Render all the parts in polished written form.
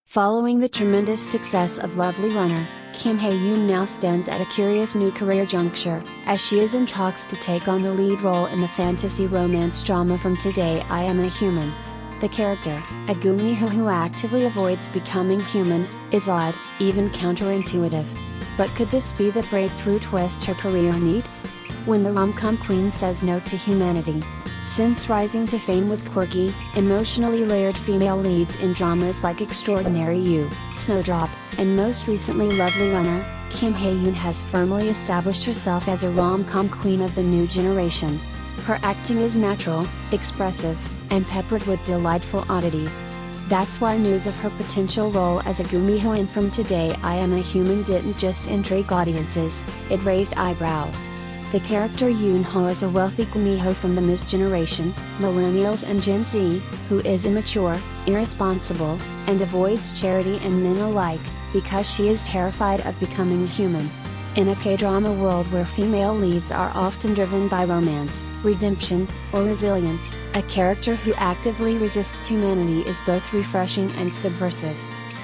Following the tremendous success of Lovely Runner, Kim Hye Yoon now stands at a curious new career juncture, as she is in talks to take on the lead role in the fantasy romance drama From Today I Am a Human. The character, a Gumiho who actively avoids becoming human, is odd, even counterintuitive. But could this be the breakthrough twist her career needs? When the rom-com queen says no to humanity. Since rising to fame with quirky, emotionally layered female leads in dramas like Extraordinary You, Snowdrop, and most recently Lovely Runner, Kim Hye Yoon has firmly established herself as a rom-com queen of the new generation. Her acting is natural, expressive, and peppered with delightful oddities. That's why news of her potential role as a Gumiho in From Today I Am a Human didn't just intrigue audiences, it raised eyebrows. The character Yoon-ho is a wealthy Gumiho from the Ms. generation, millennials and Gen Z, who is immature, irresponsible, and avoids charity and men alike, because she is terrified of becoming human. In a K-drama world where female leads are often driven by romance, redemption, or resilience, a character who actively resists humanity is both refreshing and subversive.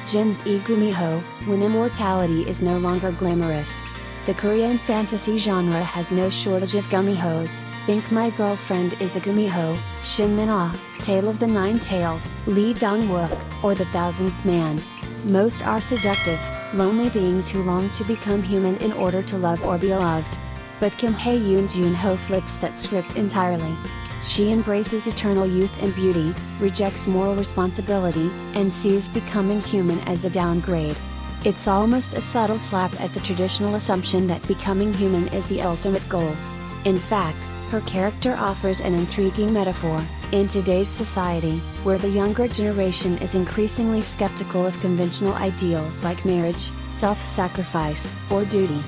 Gen Z Gumiho, when immortality is no longer glamorous. The Korean fantasy genre has no shortage of Gumihos. Think My Girlfriend is a Gumiho, Shin Min-ah, Tale of the Nine-Tailed, Lee Dong-wook, or The Thousandth Man. Most are seductive, lonely beings who long to become human in order to love or be loved. But Kim Hye Yoon's Yoon-ho flips that script entirely. She embraces eternal youth and beauty, rejects moral responsibility, and sees becoming human as a downgrade. It's almost a subtle slap at the traditional assumption that becoming human is the ultimate goal. In fact, her character offers an intriguing metaphor. In today's society, where the younger generation is increasingly skeptical of conventional ideals like marriage, self-sacrifice, or duty.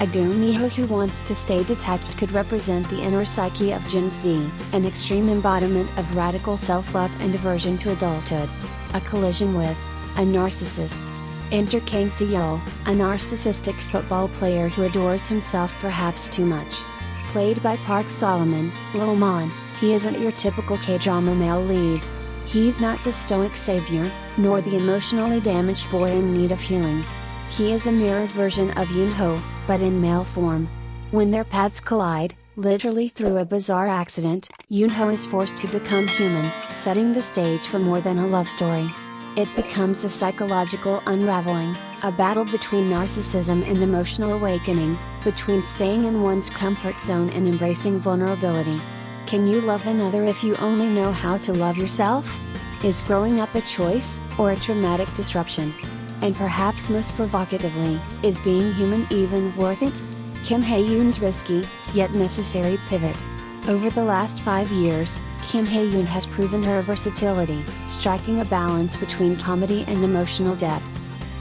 A Gumiho who wants to stay detached could represent the inner psyche of Gen Z, an extreme embodiment of radical self-love and aversion to adulthood. A collision with a narcissist. Enter Kim Se-yeol, a narcissistic football player who adores himself perhaps too much. Played by Park Solomon, Lomon, he isn't your typical K-drama male lead. He's not the stoic savior, nor the emotionally damaged boy in need of healing. He is a mirrored version of Yoon-ho, but in male form. When their paths collide, literally through a bizarre accident, Yoon-ho is forced to become human, setting the stage for more than a love story. It becomes a psychological unraveling, a battle between narcissism and emotional awakening, between staying in one's comfort zone and embracing vulnerability. Can you love another if you only know how to love yourself? Is growing up a choice, or a traumatic disruption? And perhaps most provocatively, is being human even worth it? Kim Hye Yoon's risky, yet necessary pivot. Over the last 5 years, Kim Hye Yoon has proven her versatility, striking a balance between comedy and emotional depth.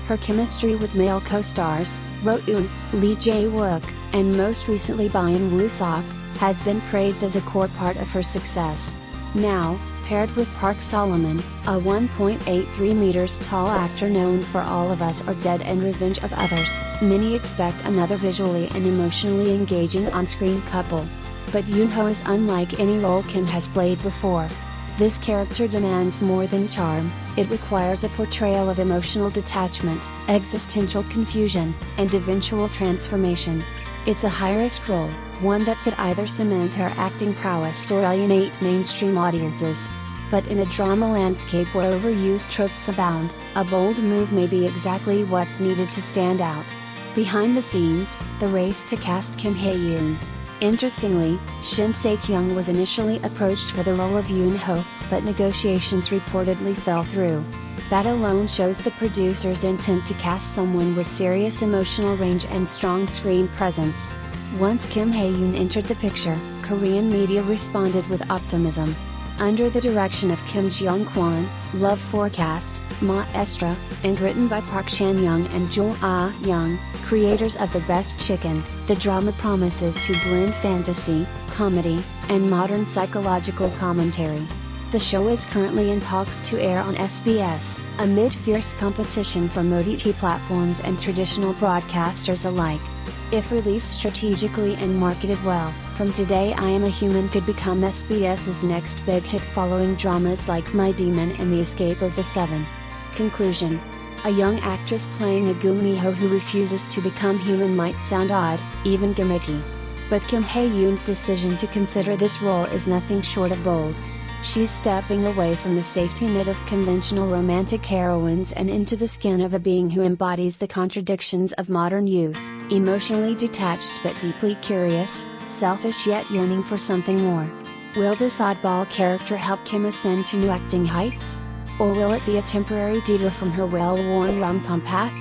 Her chemistry with male co-stars, Ro-eun, Lee Jae-wook, and most recently Byun Woo-sok, has been praised as a core part of her success. Now, paired with Park Solomon, a 1.83 meters tall actor known for All of Us Are Dead and Revenge of Others, many expect another visually and emotionally engaging on-screen couple. But Yoon-ho is unlike any role Kim has played before. This character demands more than charm, it requires a portrayal of emotional detachment, existential confusion, and eventual transformation. It's a high-risk role, one that could either cement her acting prowess or alienate mainstream audiences. But in a drama landscape where overused tropes abound, a bold move may be exactly what's needed to stand out. Behind the scenes, the race to cast Kim Hye Yoon. Interestingly, Shin Se Kyung was initially approached for the role of Yoon-ho, but negotiations reportedly fell through. That alone shows the producer's intent to cast someone with serious emotional range and strong screen presence. Once Kim Hye Yoon entered the picture, Korean media responded with optimism. Under the direction of Kim Jeong-kwon, Love Forecast, Maestra, and written by Park Chan-young and Jo Ah-young, creators of The Best Chicken, the drama promises to blend fantasy, comedy, and modern psychological commentary. The show is currently in talks to air on SBS, amid fierce competition from OTT platforms and traditional broadcasters alike. If released strategically and marketed well, From Today I Am a Human could become SBS's next big hit following dramas like My Demon and The Escape of the Seven. Conclusion. A young actress playing a Gumiho who refuses to become human might sound odd, even gimmicky. But Kim Hye Yoon's decision to consider this role is nothing short of bold. She's stepping away from the safety net of conventional romantic heroines and into the skin of a being who embodies the contradictions of modern youth, emotionally detached but deeply curious, selfish yet yearning for something more. Will this oddball character help Kim ascend to new acting heights? Or will it be a temporary detour from her well-worn rom-com path?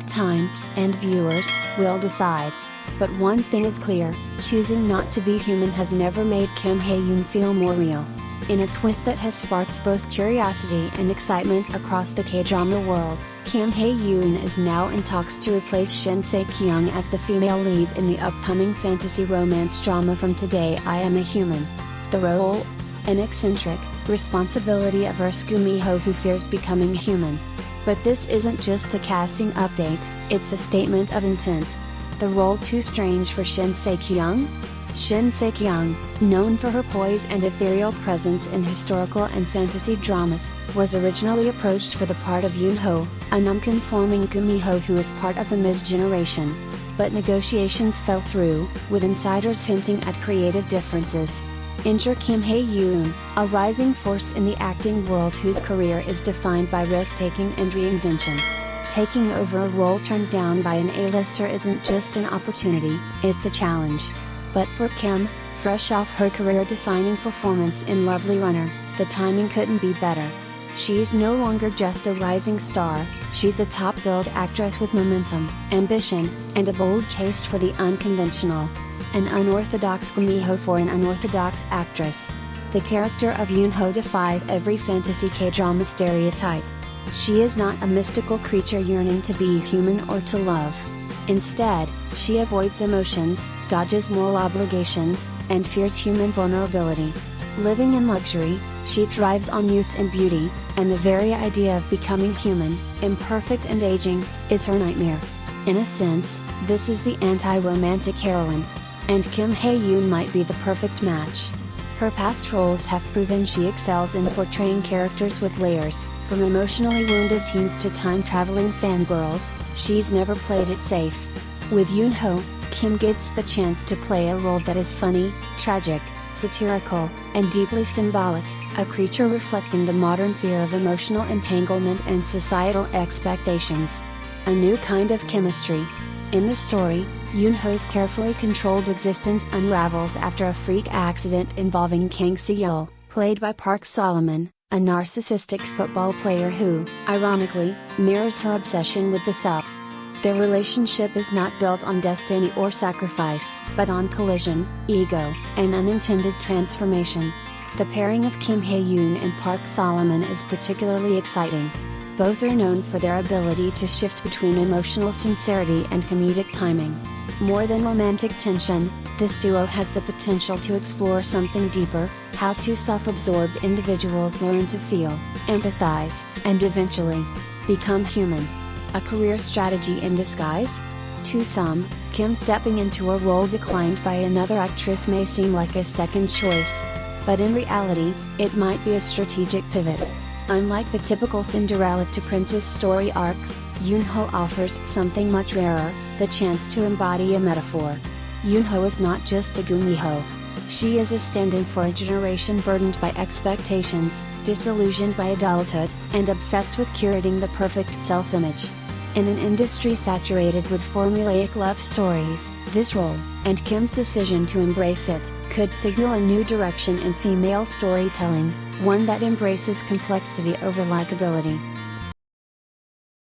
Time, and viewers, will decide. But one thing is clear, choosing not to be human has never made Kim Hye Yoon feel more real. In a twist that has sparked both curiosity and excitement across the K-drama world, Kim Hye Yoon is now in talks to replace Shin Se Kyung as the female lead in the upcoming fantasy romance drama from Today I Am a Human. The role? An eccentric, responsibility-averse Gumiho who fears becoming human. But this isn't just a casting update, it's a statement of intent. The role too strange for Shin Se Kyung? Shin Se Kyung, known for her poise and ethereal presence in historical and fantasy dramas, was originally approached for the part of Yoon-ho, a non-conforming Gumiho who is part of the Ms. generation. But negotiations fell through, with insiders hinting at creative differences. Enter Kim Hye Yoon, a rising force in the acting world whose career is defined by risk-taking and reinvention. Taking over a role turned down by an A-lister isn't just an opportunity, it's a challenge. But for Kim, fresh off her career-defining performance in Lovely Runner, the timing couldn't be better. She's no longer just a rising star, she's a top-billed actress with momentum, ambition, and a bold taste for the unconventional. An unorthodox Gumiho for an unorthodox actress. The character of Yoon-ho defies every fantasy K-drama stereotype. She is not a mystical creature yearning to be human or to love. Instead, she avoids emotions, dodges moral obligations, and fears human vulnerability. Living in luxury, she thrives on youth and beauty, and the very idea of becoming human, imperfect and aging, is her nightmare. In a sense, this is the anti-romantic heroine. And Kim Hye Yoon might be the perfect match. Her past roles have proven she excels in portraying characters with layers, from emotionally wounded teens to time-traveling fangirls, she's never played it safe. With Yoon-ho, Kim gets the chance to play a role that is funny, tragic, satirical, and deeply symbolic, a creature reflecting the modern fear of emotional entanglement and societal expectations. A new kind of chemistry. In the story, Yoon-ho's carefully controlled existence unravels after a freak accident involving Kang Se-yeol, played by Park Solomon, a narcissistic football player who, ironically, mirrors her obsession with the self. Their relationship is not built on destiny or sacrifice, but on collision, ego, and unintended transformation. The pairing of Kim Hye Yoon and Park Solomon is particularly exciting. Both are known for their ability to shift between emotional sincerity and comedic timing. More than romantic tension, this duo has the potential to explore something deeper: how two self-absorbed individuals learn to feel, empathize, and eventually become human. A career strategy in disguise? To some, Kim stepping into a role declined by another actress may seem like a second choice. But in reality, it might be a strategic pivot. Unlike the typical Cinderella to Princess story arcs, Yoon-ho offers something much rarer, the chance to embody a metaphor. Yoon-ho is not just a Gumiho. She is a stand-in for a generation burdened by expectations, disillusioned by adulthood, and obsessed with curating the perfect self-image. In an industry saturated with formulaic love stories, this role, and Kim's decision to embrace it, could signal a new direction in female storytelling, one that embraces complexity over likability.